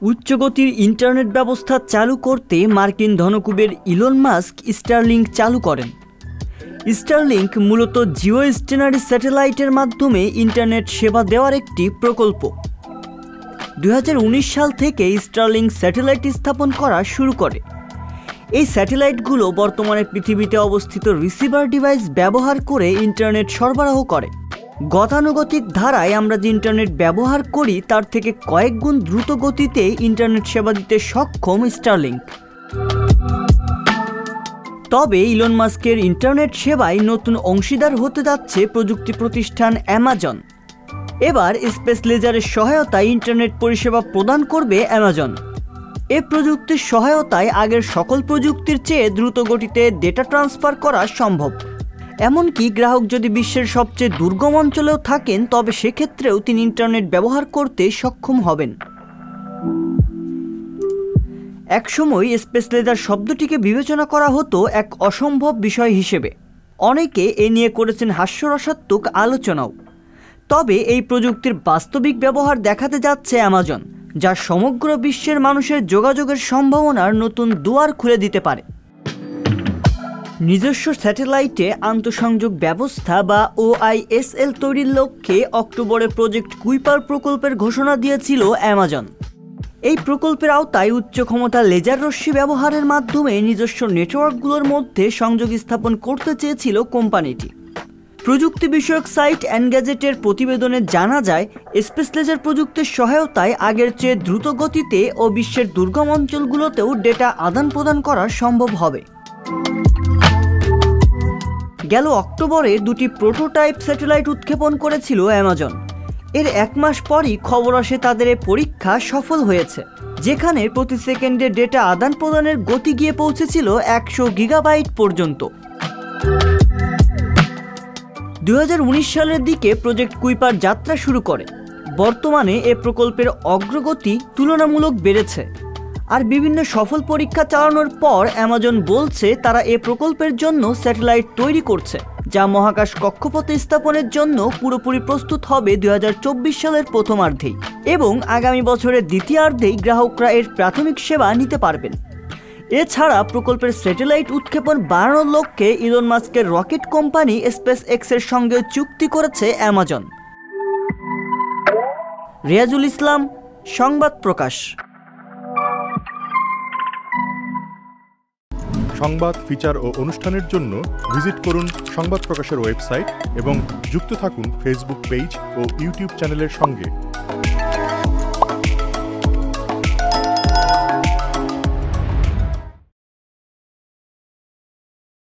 উচ্চগতির internet ব্যবস্থা চালু করতে মার্কিন ধনকুবের ইলন মাস্ক স্টারলিংক চালু করেন। স্টারলিংক মূলত জিও স্টেশনারি স্যাটেলাইটের মাধ্যমে ইন্টারনেট সেবা দেওয়ার একটি প্রকল্প। 2019 সাল থেকে স্টারলিংক স্যাটেলাইট স্থাপন করা শুরু করে। এই স্যাটেলাইটগুলো বর্তমানে পৃথিবীতে অবস্থিত রিসিভার ডিভাইস ব্যবহার করে ইন্টারনেট সরবরাহ করে। গতানুগতিক ধারায় আমরা যে ইন্টারনেট ব্যবহার করি তার থেকে কয়েক গুণ দ্রুত গতিতে ইন্টারনেট সেবা দিতে সক্ষম স্টারলিংক। তবে ইলন মাস্কের ইন্টারনেট সেবায় নতুন অংশীদার হতে যাচ্ছে প্রযুক্তি প্রতিষ্ঠান অ্যামাজন। এবার স্পেস লেজারের সহায়তায় ইন্টারনেট পরিষেবা প্রদান করবে অ্যামাজন। এ প্রযুক্তির সহায়তায় আগের সকল প্রযুক্তির চেয়ে দ্রুত গতিতে ডেটা ট্রান্সফার করা সম্ভব। এমনকি গ্রাহক যদি বিশ্বের সবচেয়ে দুর্গম অঞ্চলেও থাকেন তবে সেক্ষেত্রেও তিনি ইন্টারনেট ব্যবহার করতে সক্ষম হবেন। একসময় স্পেস লেজার শব্দটিকে বিবেচনা করা হতো এক অসম্ভব বিষয় হিসেবে। অনেকে এ নিয়ে করেছেন হাস্যরসাত্মক আলোচনাও। তবে এই প্রযুক্তির বাস্তবিক ব্যবহার দেখাতে যাচ্ছে অ্যামাজন, যা সমগ্র বিশ্বের মানুষের যোগাযোগের সম্ভাবনার নতুন দুয়ার খুলে দিতে পারে। নিজস্ব স্যাটেলাইটে আন্তঃসংযোগ ব্যবস্থা বা OISL তৈরির লক্ষ্যে অক্টোবরে প্রজেক্ট কুইপার প্রকল্পের ঘোষণা দিয়েছিল অ্যামাজন। এই প্রকল্পের আওতায় উচ্চ ক্ষমতা লেজার রশ্মি ব্যবহারের মাধ্যমে নিজস্ব নেটওয়ার্কগুলোর মধ্যে সংযোগ স্থাপন করতে চেয়েছিল কোম্পানিটি। প্রযুক্তি বিষয়ক সাইট এনগেজেটের প্রতিবেদনে জানা যায়, স্পেস লেজার প্রযুক্তির সহায়তায় আগের চেয়ে দ্রুত গতিতে ও বিশ্বের দুর্গম অঞ্চলগুলোতেও ডেটা আদান প্রদান করা সম্ভব হবে। গেল অক্টোবরে দুটি প্রোটোটাইপ স্যাটেলাইট উৎক্ষেপণ করেছিল অ্যামাজন। এর এক মাস পরই খবর আসে তাদের এই পরীক্ষা সফল হয়েছে, যেখানে প্রতি সেকেন্ডে ডেটা আদান প্রদানের গতি গিয়ে পৌঁছেছিল 100 গিগাবাইট পর্যন্ত। 2019 সালের দিকে প্রজেক্ট কুইপার যাত্রা শুরু করে। বর্তমানে এ প্রকল্পের অগ্রগতি তুলনামূলক বেড়েছে। আর বিভিন্ন সফল পরীক্ষা চালানোর পর অ্যামাজন বলছে তারা এ প্রকল্পের জন্য স্যাটেলাইট তৈরি করছে, যা মহাকাশ কক্ষপথে স্থাপনের জন্য পুরোপুরি প্রস্তুত হবে 2024 সালের প্রথমার্ধেই, এবং আগামী বছরের দ্বিতীয়ার্ধেই গ্রাহকরা এর প্রাথমিক সেবা নিতে পারবেন। এছাড়া প্রকল্পের স্যাটেলাইট উৎক্ষেপণ বাড়ানোর লক্ষ্যে ইলন মাস্কের রকেট কোম্পানি স্পেস এক্সের সঙ্গে চুক্তি করেছে অ্যামাজন। রিয়াজুল ইসলাম, সংবাদ প্রকাশ। সংবাদ, ফিচার ও অনুষ্ঠানের জন্য ভিজিট করুন সংবাদ প্রকাশের ওয়েবসাইট এবং যুক্ত থাকুন ফেসবুক পেজ ও ইউটিউব চ্যানেলের সঙ্গে।